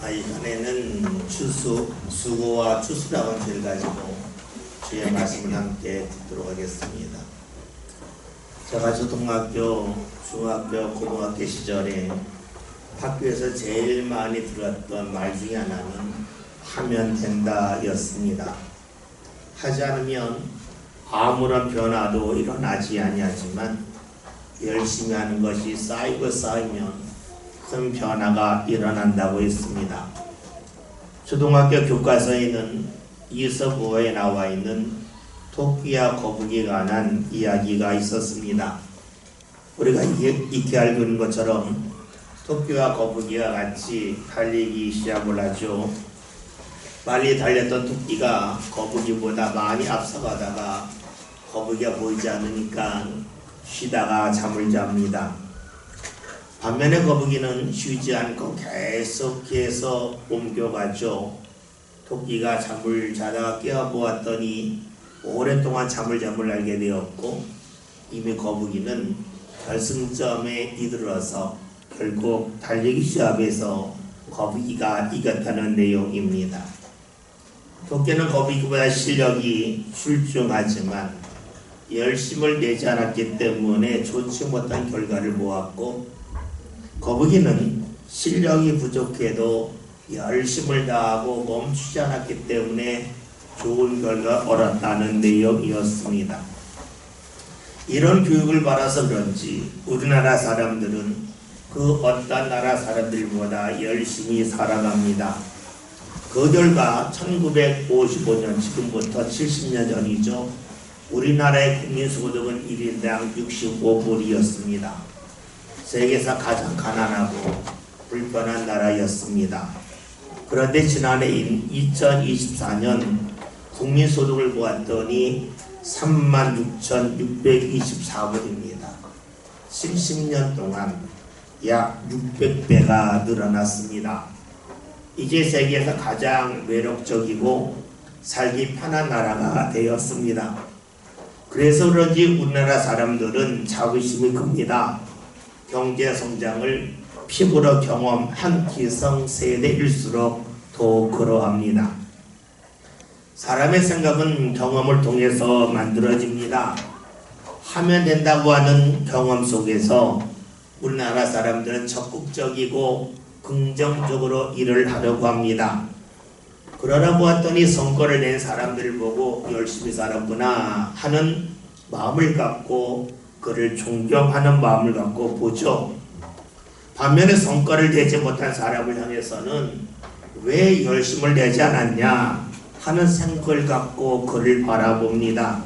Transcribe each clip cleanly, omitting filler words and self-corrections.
이번에는 수고와 추수라는 주를 가지고 주의 말씀을 함께 듣도록 하겠습니다. 제가 초등학교, 중학교, 고등학교 시절에 학교에서 제일 많이 들었던 말 중에 하나는 하면 된다 였습니다. 하지 않으면 아무런 변화도 일어나지 아니하지만 열심히 하는 것이 쌓이면 큰 변화가 일어난다고 했습니다. 초등학교 교과서에는 이서부에 나와 있는 토끼와 거북이에 관한 이야기가 있었습니다. 우리가 익히 알고 있는 것처럼 토끼와 거북이와 같이 달리기 시작을 하죠. 빨리 달렸던 토끼가 거북이보다 많이 앞서가다가 거북이가 보이지 않으니까 쉬다가 잠을 잡니다. 반면에 거북이는 쉬지 않고 계속해서 옮겨가죠. 토끼가 잠을 자다가 깨어보았더니 오랫동안 잠을 알게 되었고 이미 거북이는 결승점에 이르러서 결국 달리기 시합에서 거북이가 이겼다는 내용입니다. 토끼는 거북이보다 실력이 출중하지만 열심을 내지 않았기 때문에 좋지 못한 결과를 보았고 거북이는 실력이 부족해도 열심을 다하고 멈추지 않았기 때문에 좋은 결과를 얻었다는 내용이었습니다. 이런 교육을 받아서 그런지 우리나라 사람들은 그 어떤 나라 사람들보다 열심히 살아갑니다. 그 결과 1955년 지금부터 70년 전이죠. 우리나라의 국민소득은 1인당 65불이었습니다. 세계에서 가장 가난하고 불편한 나라였습니다. 그런데 지난해 2024년 국민소득을 보았더니 36,624불입니다. 70년 동안 약 600배가 늘어났습니다. 이제 세계에서 가장 매력적이고 살기 편한 나라가 되었습니다. 그래서 그런지 우리나라 사람들은 자부심이 큽니다. 경제 성장을 피부로 경험한 기성세대일수록 더욱 그러합니다. 사람의 생각은 경험을 통해서 만들어집니다. 하면 된다고 하는 경험 속에서 우리나라 사람들은 적극적이고 긍정적으로 일을 하려고 합니다. 그러다 보았더니 성과를 낸 사람들을 보고 열심히 살았구나 하는 마음을 갖고 그를 존경하는 마음을 갖고 보죠. 반면에 성과를 내지 못한 사람을 향해서는 왜 열심을 내지 않았냐 하는 생각을 갖고 그를 바라봅니다.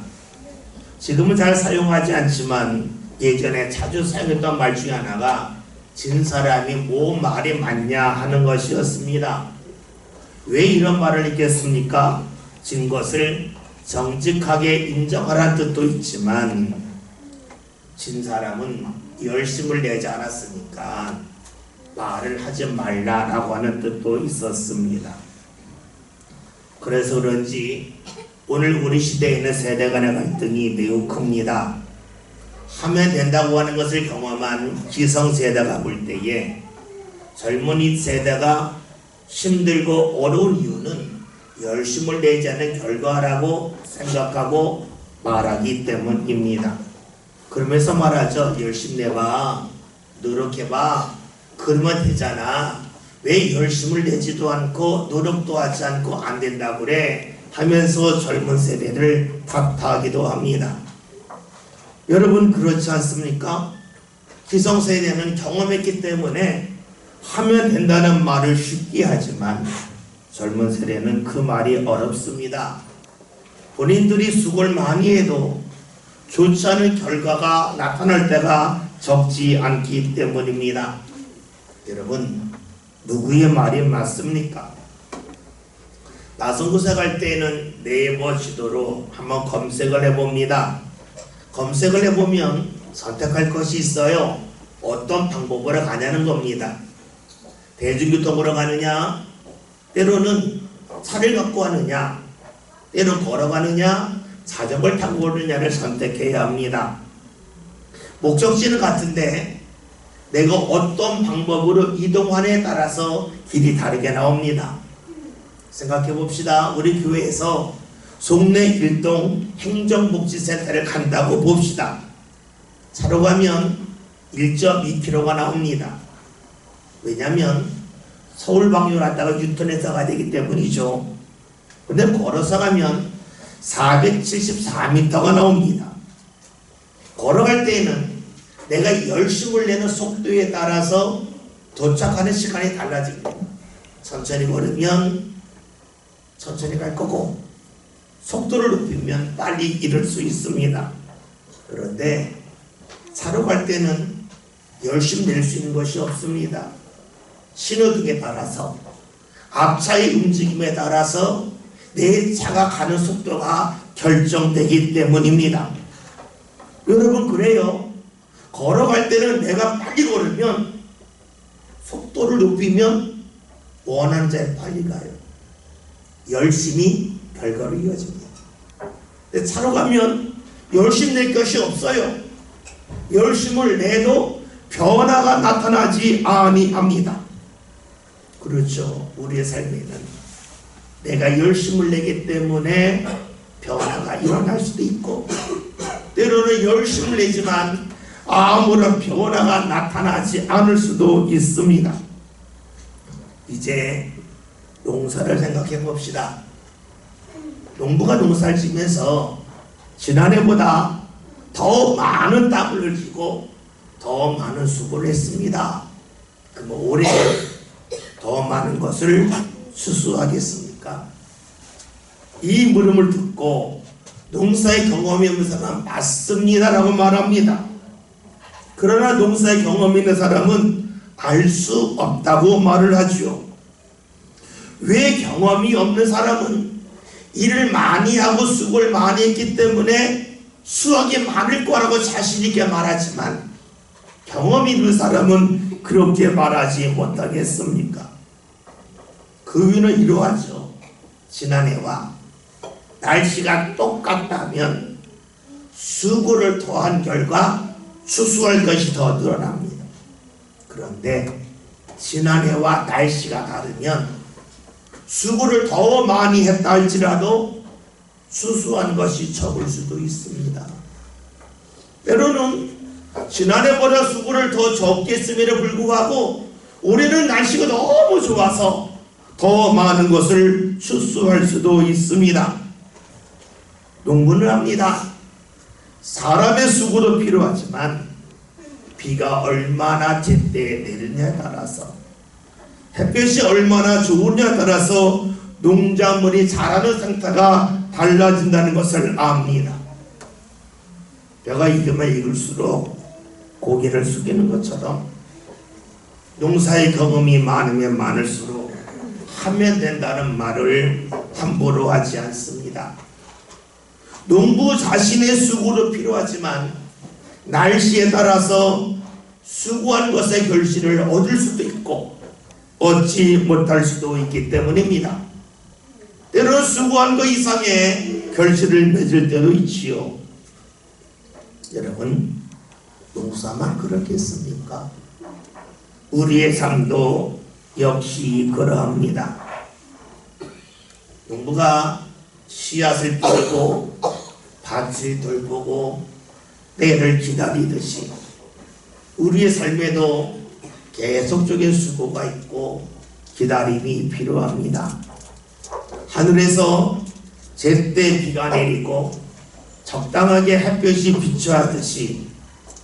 지금은 잘 사용하지 않지만 예전에 자주 사용했던 말 중에 하나가 진 사람이 뭐 말이 많냐 하는 것이었습니다. 왜 이런 말을 했겠습니까? 진 것을 정직하게 인정하라는 뜻도 있지만 진 사람은 열심을 내지 않았으니까 말을 하지 말라라고 하는 뜻도 있었습니다. 그래서 그런지 오늘 우리 시대에는 세대 간의 갈등이 매우 큽니다. 하면 된다고 하는 것을 경험한 기성세대가 볼 때에 젊은이 세대가 힘들고 어려운 이유는 열심을 내지 않은 결과라고 생각하고 말하기 때문입니다. 그러면서 말하죠. 열심히 내봐, 노력해봐, 그러면 되잖아. 왜 열심을 내지도 않고 노력도 하지 않고 안 된다고 그래 하면서 젊은 세대를 탓하기도 합니다. 여러분 그렇지 않습니까? 기성세대는 경험했기 때문에 하면 된다는 말을 쉽게 하지만 젊은 세대는 그 말이 어렵습니다. 본인들이 수고를 많이 해도 좋지 않은 결과가 나타날 때가 적지 않기 때문입니다. 여러분 누구의 말이 맞습니까? 낯선 곳에 갈 때는 네이버 지도로 한번 검색을 해봅니다. 검색을 해보면 선택할 것이 있어요. 어떤 방법으로 가냐는 겁니다. 대중교통으로 가느냐, 때로는 차를 갖고 가느냐, 때로는 걸어가느냐, 자전거를 타고 오느냐를 선택해야 합니다. 목적지는 같은데 내가 어떤 방법으로 이동하느냐에 따라서 길이 다르게 나옵니다. 생각해 봅시다. 우리 교회에서 송내 일동 행정복지센터를 간다고 봅시다. 차로 가면 1.2km가 나옵니다. 왜냐하면 서울 방향으로 갔다가 유턴해서 가야 되기 때문이죠. 근데 걸어서 가면 474m가 나옵니다. 걸어갈 때에는 내가 열심을 내는 속도에 따라서 도착하는 시간이 달라집니다. 천천히 걸으면 천천히 갈 거고, 속도를 높이면 빨리 이룰 수 있습니다. 그런데 차로 갈 때는 열심히 낼 수 있는 것이 없습니다. 신호등에 따라서, 앞차의 움직임에 따라서 내 차가 가는 속도가 결정되기 때문입니다. 여러분, 그래요. 걸어갈 때는 내가 빨리 걸으면, 속도를 높이면 원하는 자에 빨리 가요. 열심히 결과로 이어집니다. 근데 차로 가면 열심 낼 것이 없어요. 열심을 내도 변화가 나타나지 아니합니다. 그렇죠. 우리의 삶에는 내가 열심을 내기 때문에 변화가 일어날 수도 있고, 때로는 열심을 내지만 아무런 변화가 나타나지 않을 수도 있습니다. 이제 농사를 생각해 봅시다. 농부가 농사를 지면서 지난해보다 더 많은 땀을 흘리고 더 많은 수고를 했습니다. 그럼 올해 더 많은 것을 수수하겠습니까? 이 물음을 듣고 농사의 경험이 없는 사람은 맞습니다라고 말합니다. 그러나 농사의 경험이 있는 사람은 알 수 없다고 말을 하죠. 왜 경험이 없는 사람은 일을 많이 하고 수고를 많이 했기 때문에 수확이 많을 거라고 자신 있게 말하지만, 경험이 있는 사람은 그렇게 말하지 못하겠습니까? 그 이유는 이러하죠. 지난해와 날씨가 똑같다면 수고를 더한 결과 추수할 것이 더 늘어납니다. 그런데 지난해와 날씨가 다르면 수고를 더 많이 했다 할지라도 수수한 것이 적을 수도 있습니다. 때로는 지난해보다 수고를 더 적게 했음에도 불구하고 올해는 날씨가 너무 좋아서 더 많은 것을 추수할 수도 있습니다. 농부는 합니다. 사람의 수고도 필요하지만 비가 얼마나 제때에 내리냐에 따라서, 햇볕이 얼마나 좋으냐에 따라서 농작물이 자라는 상태가 달라진다는 것을 압니다. 뼈가 익으면 익을수록 고개를 숙이는 것처럼 농사의 경험이 많으면 많을수록 하면 된다는 말을 함부로 하지 않습니다. 농부 자신의 수고도 필요하지만 날씨에 따라서 수고한 것의 결실을 얻을 수도 있고 얻지 못할 수도 있기 때문입니다. 때로는 수고한 것 이상의 결실을 맺을 때도 있지요. 여러분, 농사만 그렇겠습니까? 우리의 삶도 역시 그러합니다. 농부가 씨앗을 뿌리고 밭을 돌보고 때를 기다리듯이 우리의 삶에도 계속적인 수고가 있고 기다림이 필요합니다. 하늘에서 제때 비가 내리고 적당하게 햇볕이 비추하듯이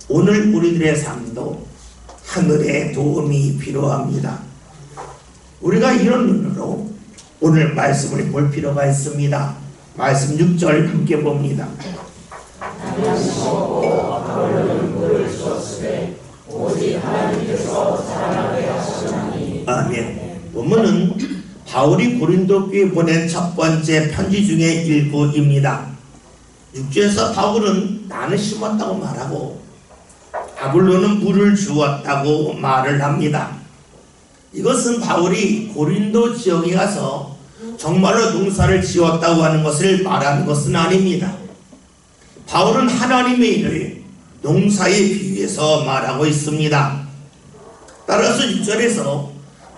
오늘 우리들의 삶도 하늘의 도움이 필요합니다. 우리가 이런 눈으로 오늘 말씀을 볼 필요가 있습니다. 말씀 6절 함께 봅니다. 아멘. 본문은 바울이 고린도 교회에 보낸 첫 번째 편지 중에 일부입니다. 6절에서 바울은 나는 심었다고 말하고 아볼로는 물을 주었다고 말을 합니다. 이것은 바울이 고린도 지역에 가서 정말로 농사를 지었다고 하는 것을 말하는 것은 아닙니다. 바울은 하나님의 일을 농사에 비유해서 말하고 있습니다. 따라서 6절에서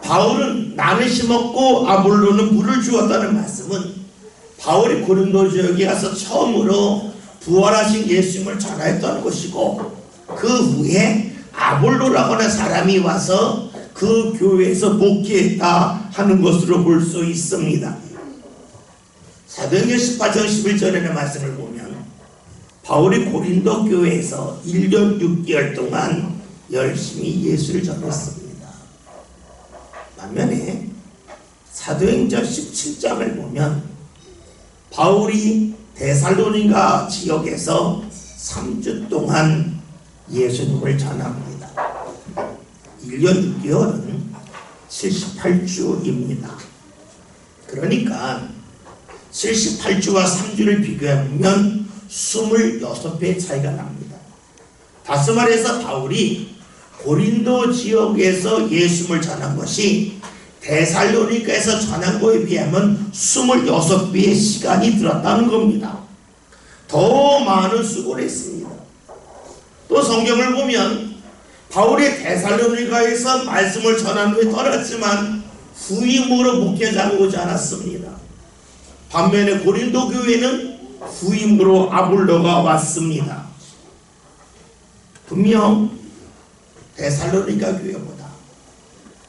바울은 나는 심었고 아볼로는 물을 주었다는 말씀은 바울이 고린도 지역에 가서 처음으로 부활하신 예수님을 전하였다는 것이고, 그 후에 아볼로라고 하는 사람이 와서 그 교회에서 목회했다 하는 것으로 볼 수 있습니다. 사도행전 18장 11절의 말씀을 보면 바울이 고린도 교회에서 1년 6개월 동안 열심히 예수를 전했습니다. 반면에 사도행전 17장을 보면 바울이 데살로니가 지역에서 3주 동안 예수님을 전합니다. 1년 6개월은 78주입니다. 그러니까 78주와 3주를 비교하면 26배의 차이가 납니다. 다시 말해서 바울이 고린도 지역에서 예수님을 전한 것이 데살로니가에서 전한 것에 비하면 26배의 시간이 들었다는 겁니다. 더 많은 수고를 했습니다. 또 성경을 보면 바울이 데살로니가에서 말씀을 전한 후에 떠났지만 후임으로 목회자가 오지 않았습니다. 반면에 고린도 교회는 후임으로 아볼로가 왔습니다. 분명 데살로니가 교회보다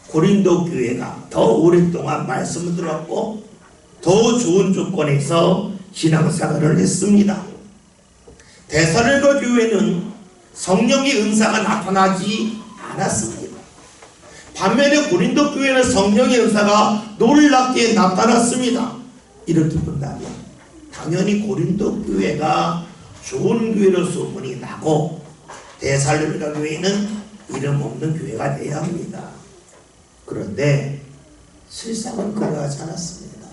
고린도 교회가 더 오랫동안 말씀을 들었고 더 좋은 조건에서 신앙생활을 했습니다. 데살로니가 교회는 성령의 은사가 나타나지 않았습니다. 반면에 고린도 교회는 성령의 은사가 놀랍게 나타났습니다. 이렇게 본다면 당연히 고린도 교회가 좋은 교회로 소문이 나고 데살로니가 교회는 이름 없는 교회가 되어야 합니다. 그런데 실상은 그러하지 않았습니다.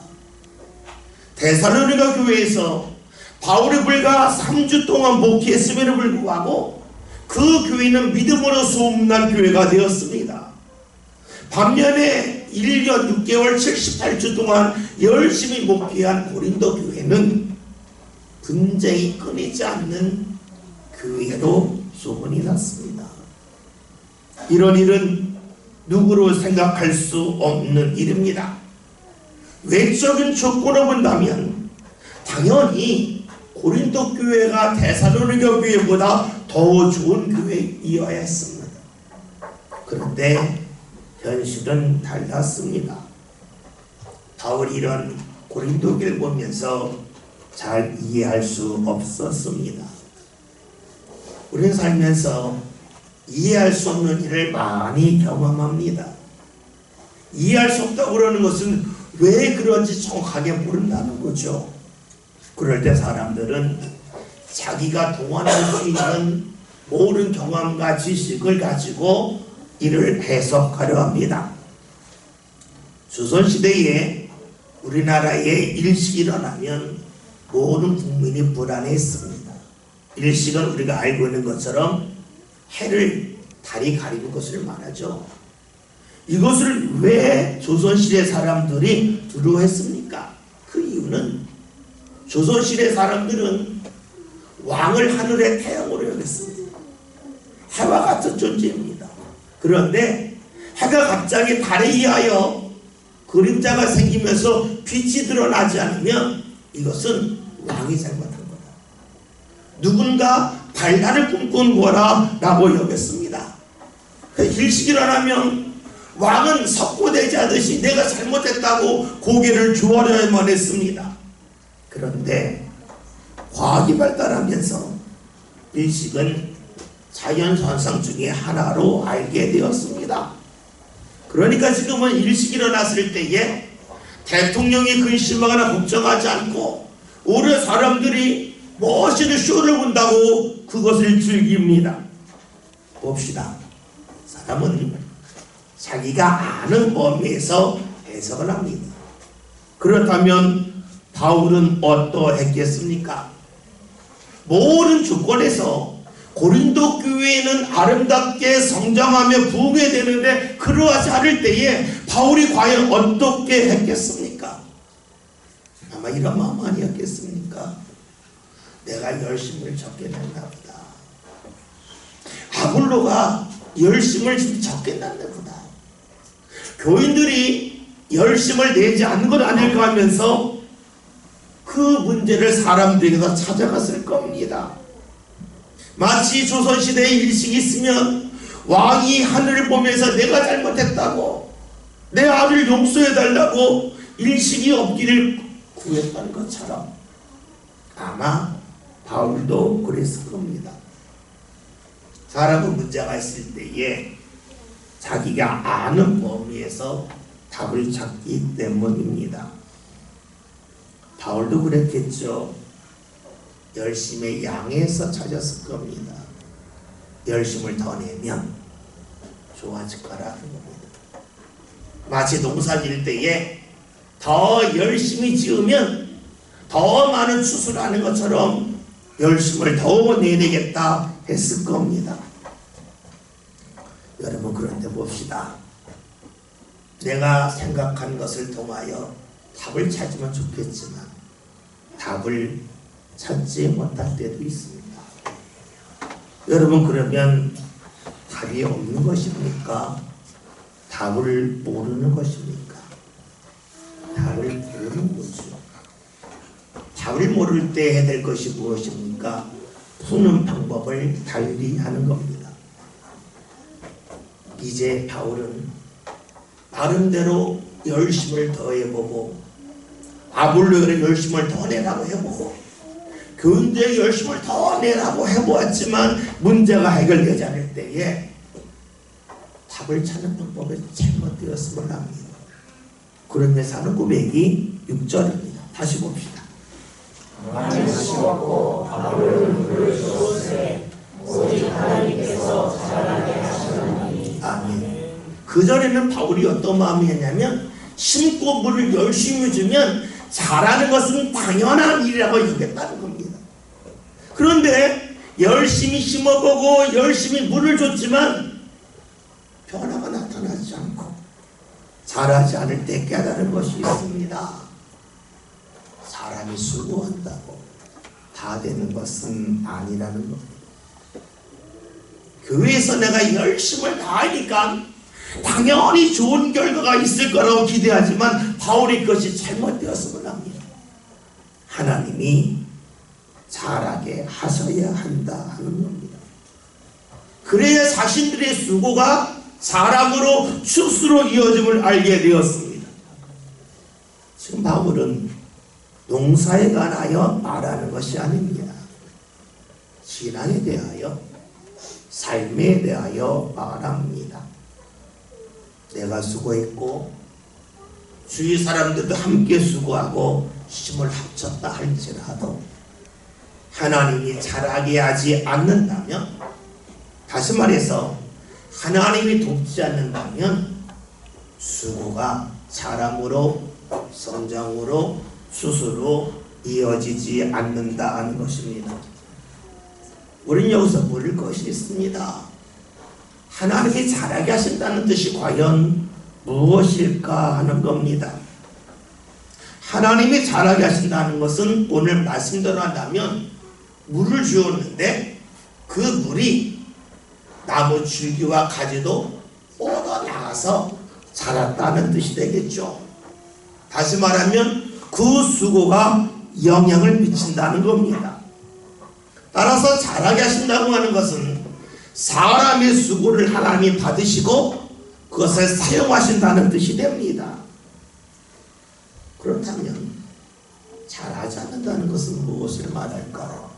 데살로니가 교회에서 바울이 불과 3주 동안 목회했음에도 불구하고 그 교회는 믿음으로 소문난 교회가 되었습니다. 반면에 1년 6개월 78주 동안 열심히 목회한 고린도 교회는 분쟁이 끊이지 않는 교회로 소문이 났습니다. 이런 일은 누구로 생각할 수 없는 일입니다. 외적인 조건을 본다면 당연히 고린도 교회가 데살로니가 교회보다 더 좋은 교회이어야 했습니다. 그런데 현실은 달랐습니다. 바울이 이런 고린도 교회를 보면서 잘 이해할 수 없었습니다. 우리는 살면서 이해할 수 없는 일을 많이 경험합니다. 이해할 수 없다고 그러는 것은 왜 그런지 정확하게 모른다는 거죠. 그럴 때 사람들은 자기가 동원할 수 있는 모든 경험과 지식을 가지고 이를 해석하려 합니다. 조선시대에 우리나라에 일식이 일어나면 모든 국민이 불안했습니다. 일식은 우리가 알고 있는 것처럼 해를 달이 가리는 것을 말하죠. 이것을 왜 조선시대 사람들이 두려워했습니까? 그 이유는 조선시대 사람들은 왕을 하늘의 태양으로 여겼습니다. 해와 같은 존재입니다. 그런데 해가 갑자기 달에 의하여 그림자가 생기면서 빛이 드러나지 않으면 이것은 왕이 잘못한 거다. 누군가 반란을 꿈꾼 거라고 여겼습니다. 일식이 일어나면 왕은 석고되지 않듯이 내가 잘못했다고 고개를 조아려야만 했습니다. 그런데 과학이 발달하면서 일식은 자연현상 중에 하나로 알게 되었습니다. 그러니까 지금은 일식이 일어났을 때에 대통령이 근심하거나 걱정하지 않고 오히려 사람들이 멋있는 쇼를 본다고 그것을 즐깁니다. 봅시다. 사람은 자기가 아는 범위에서 해석을 합니다. 그렇다면 바울은 어떠했겠습니까? 모든 조건에서 고린도 교회는 아름답게 성장하며 부흥해야 되는데 그러하지 않을 때에 바울이 과연 어떻게 했겠습니까? 아마 이런 마음 아니었겠습니까? 내가 열심을 적게 됐나 보다. 아볼로가 열심을 좀 적게 냈나 보다. 교인들이 열심을 내지 않는 건 아닐까 하면서 그 문제를 사람들에게서 찾아갔을 겁니다. 마치 조선시대에 일식이 있으면 왕이 하늘을 보면서 내가 잘못했다고, 내 아들 용서해달라고 일식이 없기를 구했던 것처럼 아마 바울도 그랬을 겁니다. 사람은 문제가 있을 때에 자기가 아는 범위에서 답을 찾기 때문입니다. 바울도 그랬겠죠. 열심히 양에서 찾았을 겁니다. 열심을 더 내면 좋아질 거라는 겁니다. 마치 농사 지을 때에 더 열심히 지으면 더 많은 추수를 하는 것처럼 열심을 더 내내겠다 했을 겁니다. 여러분, 그런데 봅시다. 내가 생각한 것을 통하여 답을 찾으면 좋겠지만 답을 찾지 못할 때도 있습니다. 여러분, 그러면 답이 없는 것입니까? 답을 모르는 것입니까? 답을 모르는 거죠. 답을 모를 때 해야 될 것이 무엇입니까? 푸는 방법을 달리 하는 겁니다. 이제 바울은 나름대로 열심을 더해보고 아볼로에게 열심을 더 내라고 해보고 교인들에게 열심을 더 내라고 해보았지만 문제가 해결되지 않을 때에 답을 찾는 방법에 잘못되었음을 합니다. 그러면서 하는 고백이 6절입니다. 다시 봅시다. 많이 심었고 바울을 물려주었으되 오직 하나님께서 자라게 하시나니. 아멘. 그전에는 바울이 어떤 마음이었냐면 심고 물을 열심히 주면 자라는 것은 당연한 일이라고 여겼다는 겁니다. 그런데 열심히 심어보고 열심히 물을 줬지만 변화가 나타나지 않고 자라지 않을 때 깨달은 것이 있습니다. 사람이 수고한다고 다 되는 것은 아니라는 겁니다. 교회에서 내가 열심을 다하니까 당연히 좋은 결과가 있을 거라고 기대하지만 바울의 것이 잘못되었음을 합니다. 하나님이 잘하게 하셔야 한다 하는 겁니다. 그래야 자신들의 수고가 사람으로 추수로 이어짐을 알게 되었습니다. 지금 바울은 농사에 관하여 말하는 것이 아닙니다. 신앙에 대하여, 삶에 대하여 말합니다. 내가 수고했고 주위 사람들도 함께 수고하고 힘을 합쳤다 할지라도 하나님이 잘하게 하지 않는다면, 다시 말해서 하나님이 돕지 않는다면 수고가 사람으로, 성장으로, 수수로 이어지지 않는다 하는 것입니다. 우리는 여기서 물을 것이 있습니다. 하나님이 잘하게 하신다는 뜻이 과연 무엇일까 하는 겁니다. 하나님이 잘하게 하신다는 것은 오늘 말씀대로 한다면 물을 주었는데 그 물이 나무 줄기와 가지도 뻗어나가서 자랐다는 뜻이 되겠죠. 다시 말하면 그 수고가 영향을 미친다는 겁니다. 따라서 잘하게 하신다고 하는 것은 사람의 수고를 하나님이 받으시고 그것을 사용하신다는 뜻이 됩니다. 그렇다면 잘하지 않는다는 것은 무엇을 말할까요?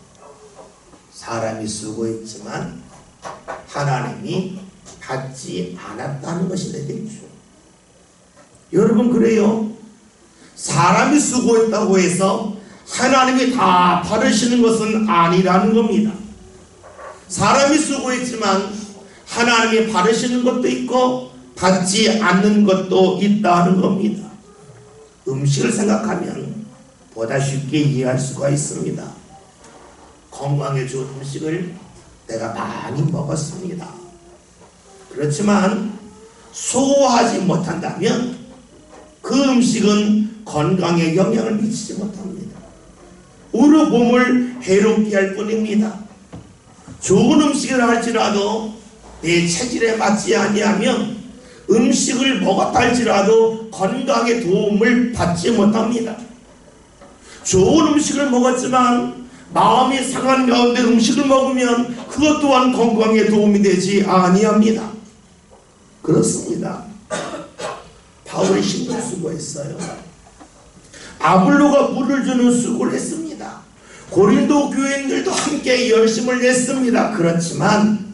사람이 수고했지만 하나님이 받지 않았다는 것이 되겠죠. 여러분, 그래요? 사람이 수고했다고 해서 하나님이 다 받으시는 것은 아니라는 겁니다. 사람이 수고했지만 하나님이 받으시는 것도 있고 받지 않는 것도 있다는 겁니다. 음식을 생각하면 보다 쉽게 이해할 수가 있습니다. 건강에 좋은 음식을 내가 많이 먹었습니다. 그렇지만 소화하지 못한다면 그 음식은 건강에 영향을 미치지 못합니다. 오히려 몸을 해롭게 할 뿐입니다. 좋은 음식을 할지라도 내 체질에 맞지 아니하면 음식을 먹었다 할지라도 건강에 도움을 받지 못합니다. 좋은 음식을 먹었지만 마음이 상한 가운데 음식을 먹으면 그것 또한 건강에 도움이 되지 아니합니다. 그렇습니다. 바울이 힘든 수고했어요. 아볼로가 물을 주는 수고를 했습니다. 고린도 교인들도 함께 열심을 냈습니다. 그렇지만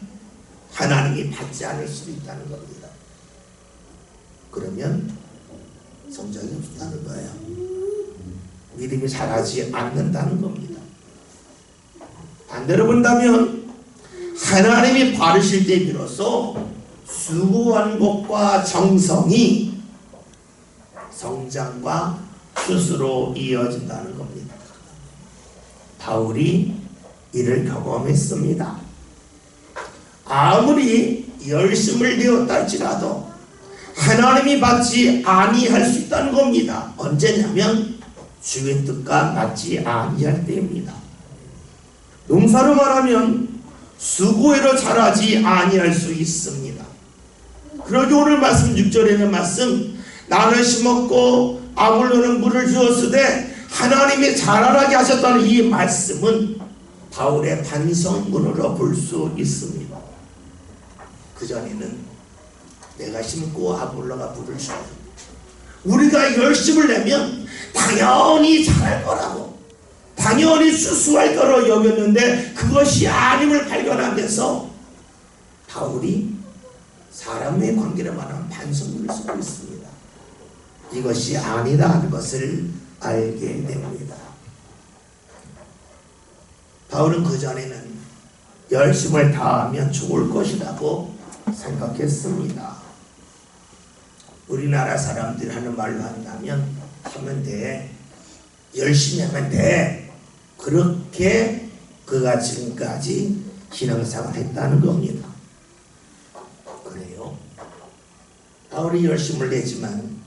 하나님이 받지 않을 수도 있다는 겁니다. 그러면 성장이 없다는 거예요. 믿음이 자라지 않는다는 겁니다. 반대로 본다면 하나님이 바르실 때 비로소 수고한 것과 정성이 성장과 수수로 이어진다는 겁니다. 바울이 이를 경험했습니다. 아무리 열심을 내었다 할지라도 하나님이 받지 아니할 수 있다는 겁니다. 언제냐면 주의 뜻과 맞지 아니할 때입니다. 농사로 말하면 수고로 자라지 아니할 수 있습니다. 그러기 오늘 말씀 6절에는 말씀 나는 심었고 아볼로는 물을 주었으되 하나님이 자라나게 하셨다는 이 말씀은 바울의 반성문으로 볼 수 있습니다. 그전에는 내가 심고 아볼로가 물을 주고 우리가 열심을 내면 당연히 잘할 거라고 당연히 수수할 거로 여겼는데 그것이 아님을 발견하면서 바울이 사람의 관계를 말하는 반성문을 쓰고 있습니다. 이것이 아니다 하는 것을 알게 됩니다. 바울은 그전에는 열심을 다하면 좋을 것이라고 생각했습니다. 우리나라 사람들이 하는 말로 한다면 하면 돼. 열심히 하면 돼. 그렇게 그가 지금까지 신앙생활을 했다는 겁니다. 그래요. 바울이 열심을 내지만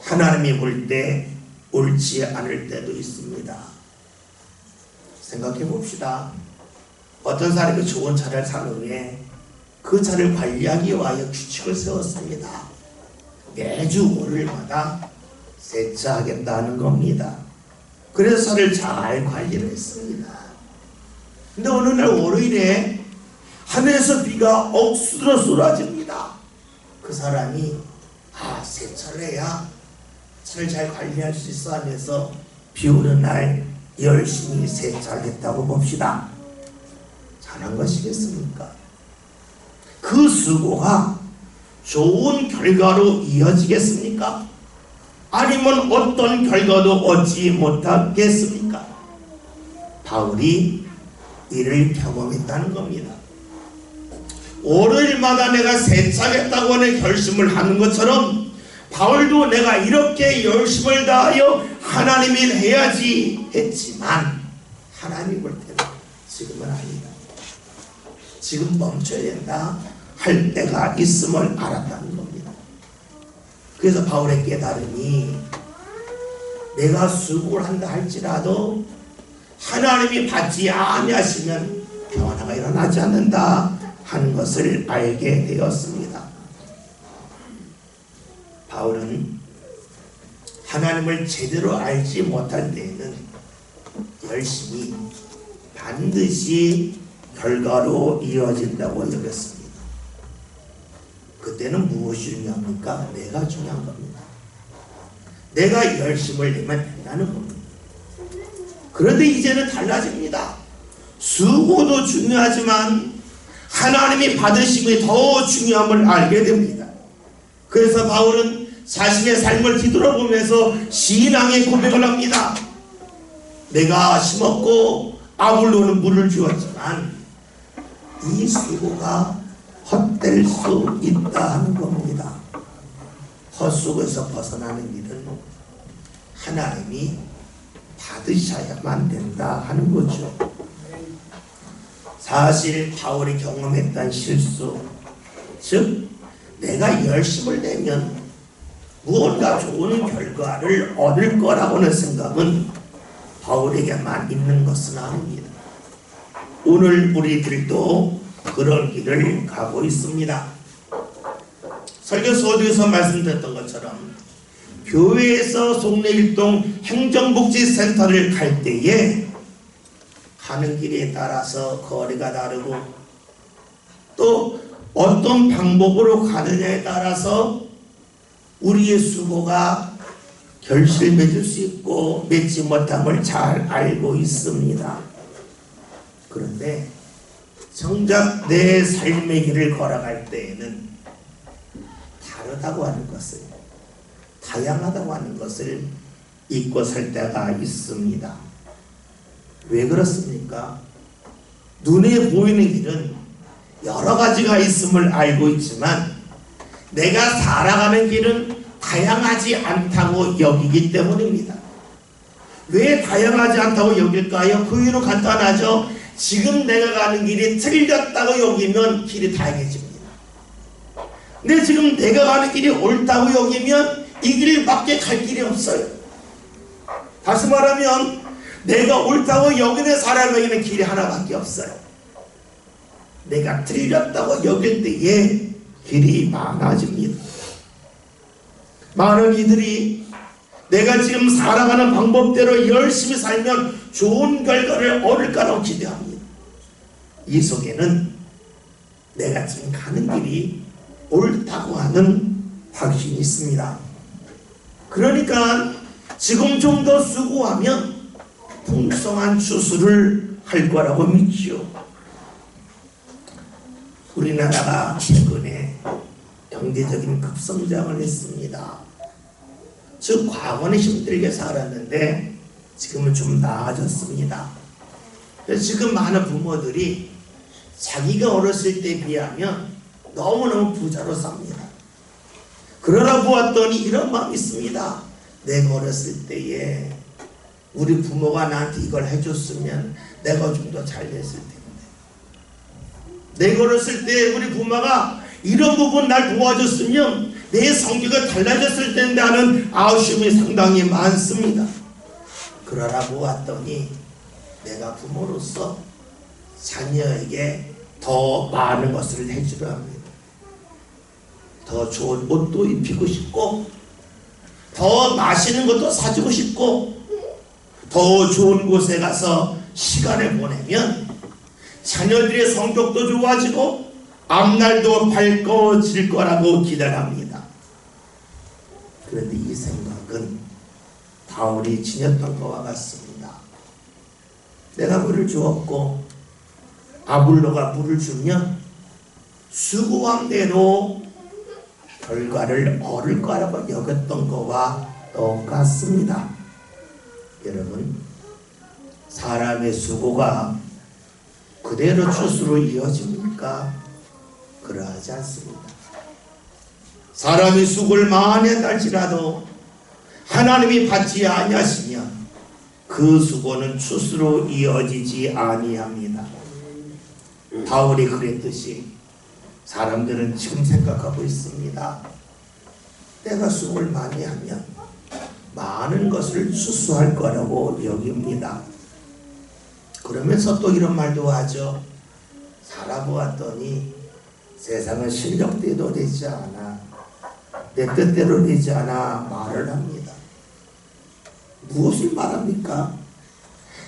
하나님이 볼 때 옳지 않을 때도 있습니다. 생각해 봅시다. 어떤 사람이 좋은 차를 산 후에 그 차를 관리하기 위하여 규칙을 세웠습니다. 매주 월요일마다 세차하겠다는 겁니다. 그래서 차를 잘 관리를 했습니다. 근데 어느 날 월요일에 하늘에서 비가 억수로 쏟아집니다. 그 사람이 세차를 해야 차를 잘 관리할 수 있어 하면서 비 오는 날 열심히 세차를 했다고 봅시다. 잘한 것이겠습니까? 그 수고가 좋은 결과로 이어지겠습니까? 아니면 어떤 결과도 얻지 못하겠습니까? 바울이 이를 경험했다는 겁니다. 월요일마다 내가 세차겠다고 하는 결심을 하는 것처럼 바울도 내가 이렇게 열심을 다하여 하나님 일 해야지 했지만 하나님 볼 때는 지금은 아니다. 지금 멈춰야 된다 할 때가 있음을 알았다는 겁니다. 그래서 바울의 깨달음이 내가 수고를 한다 할지라도 하나님이 받지 아니하시면 변화가 일어나지 않는다 하는 것을 알게 되었습니다. 바울은 하나님을 제대로 알지 못할 때에는 열심히 반드시 결과로 이어진다고 여겼습니다. 그때는 무엇이 중요합니까? 내가 중요한 겁니다. 내가 열심을 내면 된다는 겁니다. 그런데 이제는 달라집니다. 수고도 중요하지만 하나님이 받으심이 더 중요함을 알게 됩니다. 그래서 바울은 자신의 삶을 뒤돌아보면서 신앙의 고백을 합니다. 내가 심었고 아볼로는 물을 주었지만 이 수고가 헛될 수 있다 하는 겁니다. 헛수고에서 벗어나는 일은 하나님이 받으셔야만 된다 하는 거죠. 사실 바울이 경험했던 실수, 즉 내가 열심을 내면 무언가 좋은 결과를 얻을 거라고는 생각은 바울에게만 있는 것은 아닙니다. 오늘 우리들도 그런 길을 가고 있습니다. 설교 서두에서 말씀드렸던 것처럼 교회에서 송내일동 행정복지센터를 갈 때에 가는 길에 따라서 거리가 다르고 또 어떤 방법으로 가느냐에 따라서 우리의 수고가 결실 맺을 수 있고 맺지 못함을 잘 알고 있습니다. 그런데 정작 내 삶의 길을 걸어갈 때에는 다르다고 하는 것을, 다양하다고 하는 것을 잊고 살 때가 있습니다. 왜 그렇습니까? 눈에 보이는 길은 여러 가지가 있음을 알고 있지만 내가 살아가는 길은 다양하지 않다고 여기기 때문입니다. 왜 다양하지 않다고 여길까요? 그 이유는 간단하죠. 지금 내가 가는 길이 틀렸다고 여기면 길이 다양해집니다. 근데 지금 내가 가는 길이 옳다고 여기면 이 길밖에 갈 길이 없어요. 다시 말하면 내가 옳다고 여기는 사람에게는 길이 하나밖에 없어요. 내가 틀렸다고 여길 때에 길이 많아집니다. 많은 이들이 내가 지금 살아가는 방법대로 열심히 살면 좋은 결과를 얻을 거라고 기대합니다. 이 속에는 내가 지금 가는 길이 옳다고 하는 확신이 있습니다. 그러니까 지금 좀 더 수고하면 풍성한 추수를 할 거라고 믿죠. 우리나라가 최근에 경제적인 급성장을 했습니다. 즉 과거는 힘들게 살았는데 지금은 좀 나아졌습니다. 그래서 지금 많은 부모들이 자기가 어렸을 때에 비하면 너무너무 부자로 삽니다. 그러나 보았더니 이런 마음이 있습니다. 내가 어렸을 때에 우리 부모가 나한테 이걸 해줬으면 내가 좀 더 잘 됐을 텐데, 내가 어렸을 때 우리 부모가 이런 부분 날 도와줬으면 내 성격이 달라졌을 텐데 하는 아쉬움이 상당히 많습니다. 그러나 보았더니 내가 부모로서 자녀에게 더 많은 것을 해주려 합니다. 더 좋은 옷도 입히고 싶고, 더 맛있는 것도 사주고 싶고, 더 좋은 곳에 가서 시간을 보내면 자녀들의 성격도 좋아지고 앞날도 밝아질 거라고 기대합니다. 그런데 이 생각은 바울이 지녔던 것과 같습니다. 내가 물을 주었고 아볼로가 물을 주면 수고한 대로 결과를 얻을 거라고 여겼던 것과 똑같습니다. 여러분, 사람의 수고가 그대로 추수로 이어집니까? 그러하지 않습니다. 사람이 수고를 많이 한다 할지라도 하나님이 받지 아니하시면 그 수고는 추수로 이어지지 아니합니다. 바울이 그랬듯이 사람들은 지금 생각하고 있습니다. 내가 수고를 많이 하면 많은 것을 추수할 거라고 여깁니다. 그러면서 또 이런 말도 하죠. 살아보았더니 세상은 실력대로 되지 않아, 내 뜻대로 되지 않아 말을 합니다. 무엇을 말합니까?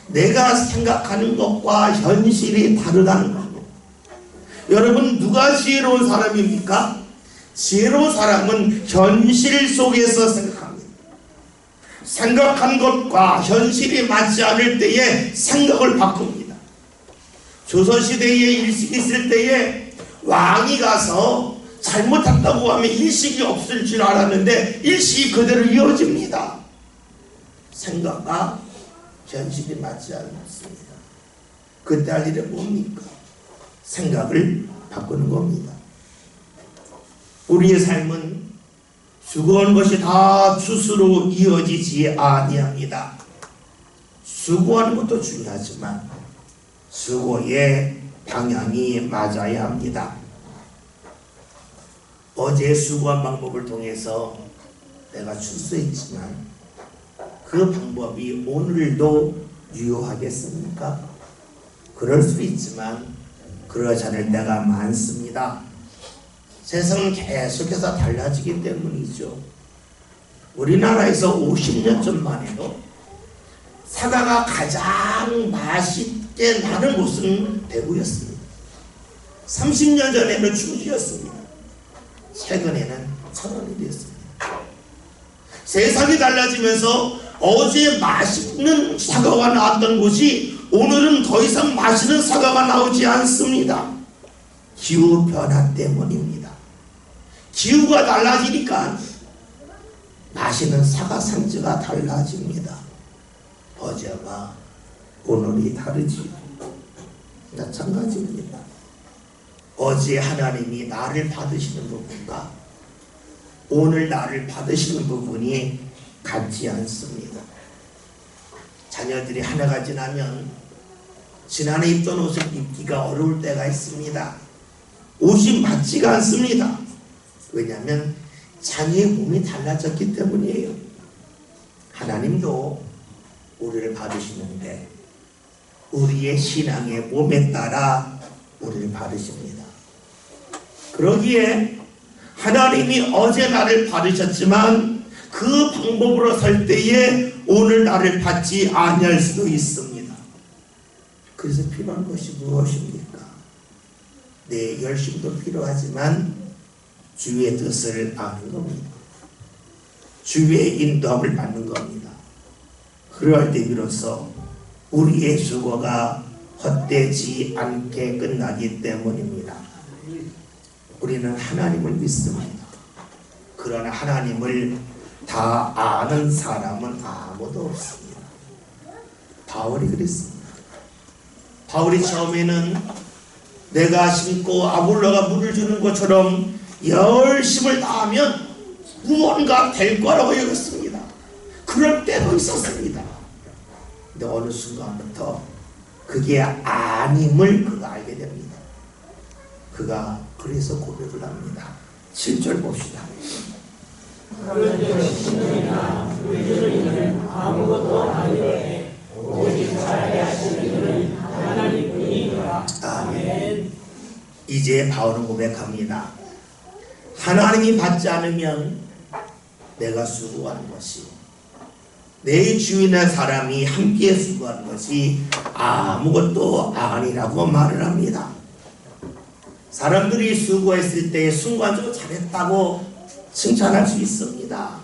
내가 생각하는 것과 현실이 다르다는 겁니다. 여러분, 누가 지혜로운 사람입니까? 지혜로운 사람은 현실 속에서 생각합니다. 생각한 것과 현실이 맞지 않을 때에 생각을 바꿉니다. 조선시대에 일식이 있을 때에 왕이 가서 잘못했다고 하면 일식이 없을 줄 알았는데 일식이 그대로 이어집니다. 생각과 현실이 맞지 않습니다. 그때 할 일은 뭡니까? 생각을 바꾸는 겁니다. 우리의 삶은 수고한 것이 다 추수로 이어지지 아니합니다. 수고하는 것도 중요하지만 수고의 방향이 맞아야 합니다. 어제 수고한 방법을 통해서 내가 출소했지만 그 방법이 오늘도 유효하겠습니까? 그럴 수 있지만 그러지 않을 때가 많습니다. 세상은 계속해서 달라지기 때문이죠. 우리나라에서 50년 전만 해도 사과가 가장 맛있게 나는 곳은 대구였습니다. 30년 전에는 충주였습니다. 최근에는 천안이 되었습니다. 세상이 달라지면서 어제 맛있는 사과가 나왔던 곳이 오늘은 더 이상 맛있는 사과가 나오지 않습니다. 기후 변화 때문입니다. 기후가 달라지니까 맛있는 사과 상지가 달라집니다. 어제와 오늘이 다르지요. 마찬가지입니다. 어제 하나님이 나를 받으시는 부분과 오늘 나를 받으시는 부분이 같지 않습니다. 자녀들이 하나가 지나면 지난해 입던 옷을 입기가 어려울 때가 있습니다. 옷이 맞지가 않습니다. 왜냐하면 자녀의 몸이 달라졌기 때문이에요. 하나님도 우리를 받으시는데 우리의 신앙의 몸에 따라 우리를 받으십니다. 그러기에 하나님이 어제 나를 받으셨지만 그 방법으로 살 때에 오늘 나를 받지 아니할 수도 있습니다. 그래서 필요한 것이 무엇입니까? 내 열심도 필요하지만 주의 뜻을 아는 겁니다. 주의 인도함을 받는 겁니다. 그럴 때 비로소 우리의 수고가 헛되지 않게 끝나기 때문입니다. 우리는 하나님을 믿습니다. 그러나 하나님을 다 아는 사람은 아무도 없습니다. 바울이 그랬습니다. 바울이 처음에는 내가 심고 아볼로가 물을 주는 것처럼 열심을 다하면 무언가 될 거라고 여겼습니다. 그럴 때도 있었습니다. 근데 어느 순간부터 그게 아님을 그가 알게 됩니다. 그가 그래서 고백을 합니다. 7절 봅시다. 그런데 신령이나 의인은 아무것도 아니되 오직 잘하게 하시는 이는 하나님뿐이니라. 아멘. 이제 바울은 고백합니다. 하나님이 받지 않으면 내가 수고하는 것이, 내 주인의 사람이 함께 수고하는 것이 아무것도 아니라고 말을 합니다. 사람들이 수고했을 때 순간적으로 잘했다고 칭찬할 수 있습니다.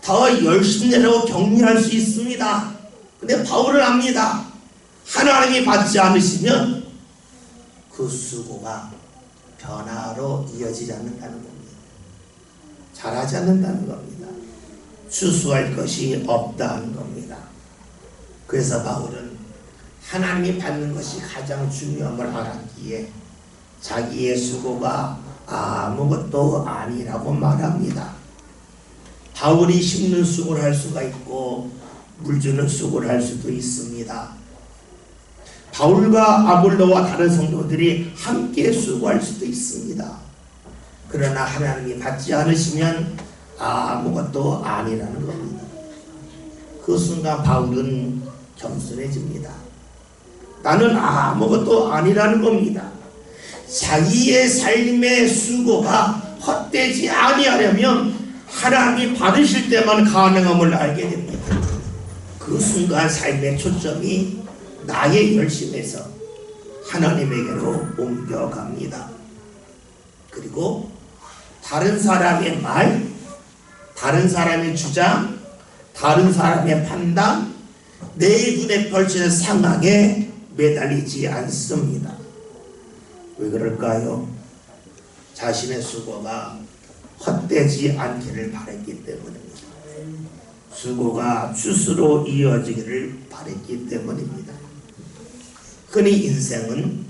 더 열심히 내라고 격려할 수 있습니다. 근데 바울은 압니다. 하나님이 받지 않으시면 그 수고가 변화로 이어지지 않는다는 겁니다. 잘하지 않는다는 겁니다. 추수할 것이 없다는 겁니다. 그래서 바울은 하나님이 받는 것이 가장 중요함을 알았기에 자기의 수고가 아무것도 아니라고 말합니다. 바울이 심는 수고를 할 수가 있고 물 주는 수고를 할 수도 있습니다. 바울과 아볼로와 다른 성도들이 함께 수고할 수도 있습니다. 그러나 하나님이 받지 않으시면 아무것도 아니라는 겁니다. 그 순간 바울은 겸손해집니다. 나는 아무것도 아니라는 겁니다. 자기의 삶의 수고가 헛되지 아니하려면 하나님이 받으실 때만 가능함을 알게 됩니다. 그 순간 삶의 초점이 나의 열심에서 하나님에게로 옮겨갑니다. 그리고 다른 사람의 말, 다른 사람의 주장, 다른 사람의 판단, 내 눈에 펼치는 상황에 매달리지 않습니다. 왜 그럴까요? 자신의 수고가 헛되지 않기를 바랬기 때문입니다. 수고가 추수로 이어지기를 바랬기 때문입니다. 흔히 인생은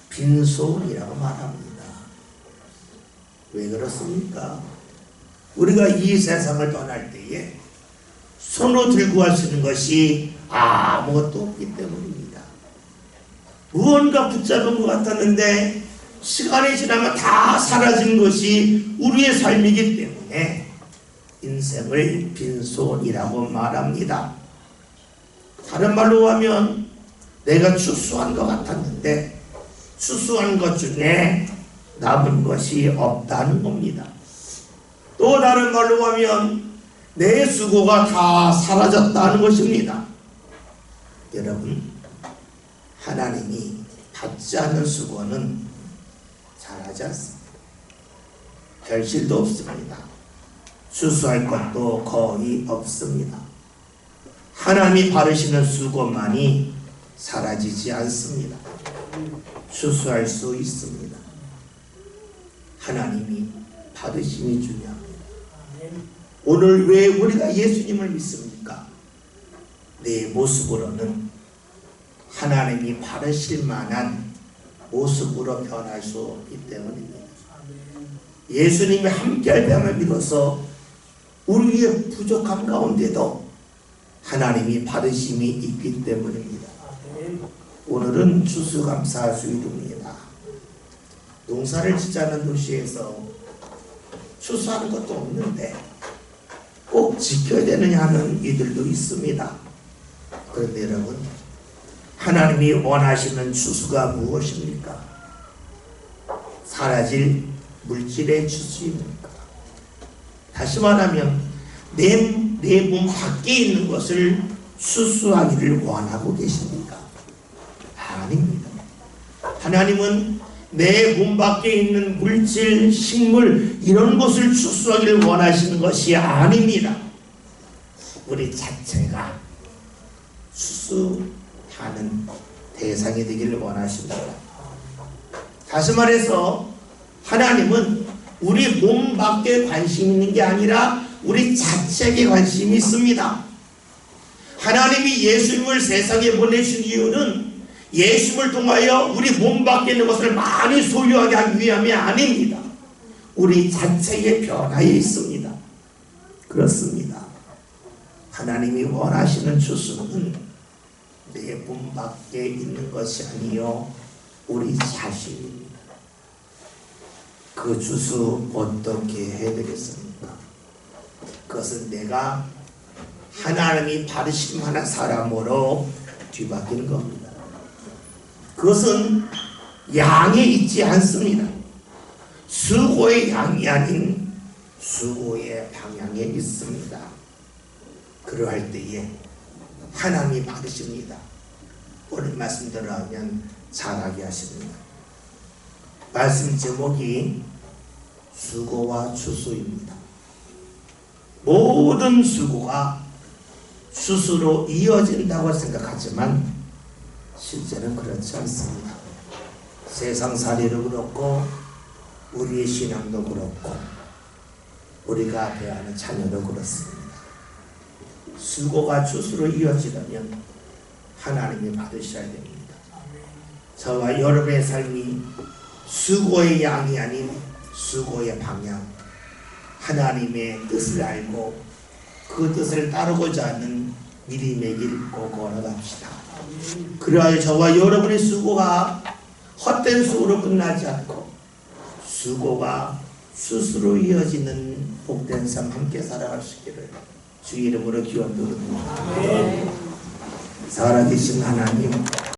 빈손이라고 말합니다. 왜 그렇습니까? 우리가 이 세상을 떠날 때에 손으로 들고 갈 수 있는 것이 아무것도 없기 때문입니다. 무언가 붙잡은 것 같았는데 시간이 지나면 다 사라진 것이 우리의 삶이기 때문에 인생을 빈손이라고 말합니다. 다른 말로 하면 내가 추수한 것 같았는데 추수한 것 중에 남은 것이 없다는 겁니다. 또 다른 말로 하면 내 수고가 다 사라졌다는 것입니다. 여러분, 하나님이 받지 않는 수고는 잘하지 않습니다. 결실도 없습니다. 추수할 것도 거의 없습니다. 하나님이 바르시는 수고만이 사라지지 않습니다. 추수할 수 있습니다. 하나님이 받으심이 중요합니다. 오늘 왜 우리가 예수님을 믿습니까? 내 모습으로는 하나님이 바르실 만한 모습으로 변할 수 없기 때문입니다. 예수님이 함께할 뱀을 믿어서 우리의 부족함 가운데도 하나님이 받으심이 있기 때문입니다. 오늘은 추수감사 주일입니다. 농사를 짓자는 도시에서 추수하는 것도 없는데 꼭 지켜야 되느냐 하는 이들도 있습니다. 그런데 여러분, 하나님이 원하시는 추수가 무엇입니까? 사라질 물질의 추수입니까? 다시 말하면 내 몸 밖에 있는 것을 추수하기를 원하고 계십니까? 아닙니다. 하나님은 내 몸 밖에 있는 물질, 식물 이런 것을 추수하기를 원하시는 것이 아닙니다. 우리 자체가 추수하는 대상이 되기를 원하십니다. 다시 말해서 하나님은 우리 몸 밖에 관심 있는 게 아니라 우리 자체에게 관심이 있습니다. 하나님이 예수님을 세상에 보내신 이유는 예수님을 통하여 우리 몸 밖에 있는 것을 많이 소유하게 하기 위함이 아닙니다. 우리 자체의 변화에 있습니다. 그렇습니다. 하나님이 원하시는 추수는 내 몸 밖에 있는 것이 아니요 우리 자신입니다. 그 추수 어떻게 해드리겠습니까? 그것은 내가 하나님이 바르실 만한 사람으로 뒤바뀌는 겁니다. 그것은 양에 있지 않습니다. 수고의 양이 아닌 수고의 방향에 있습니다. 그러할 때에 하나님이 받으십니다. 오늘 말씀대로 하면 잘하게 하십니다. 말씀 제목이 수고와 추수입니다. 모든 수고가 추수로 이어진다고 생각하지만 실제는 그렇지 않습니다. 세상살이도 그렇고 우리의 신앙도 그렇고 우리가 대하는 자녀도 그렇습니다. 수고가 추수로 이어지려면 하나님이 받으셔야 됩니다. 저와 여러분의 삶이 수고의 양이 아닌 수고의 방향, 하나님의 뜻을 알고 그 뜻을 따르고자 하는 믿음의 길 꼭 걸어갑시다. 그러하여 저와 여러분의 수고가 헛된 수고로 끝나지 않고 수고가 추수로 이어지는 복된 삶 함께 살아갈 수 있기를 주 이름으로 기원드립니다. 살아계신 하나님,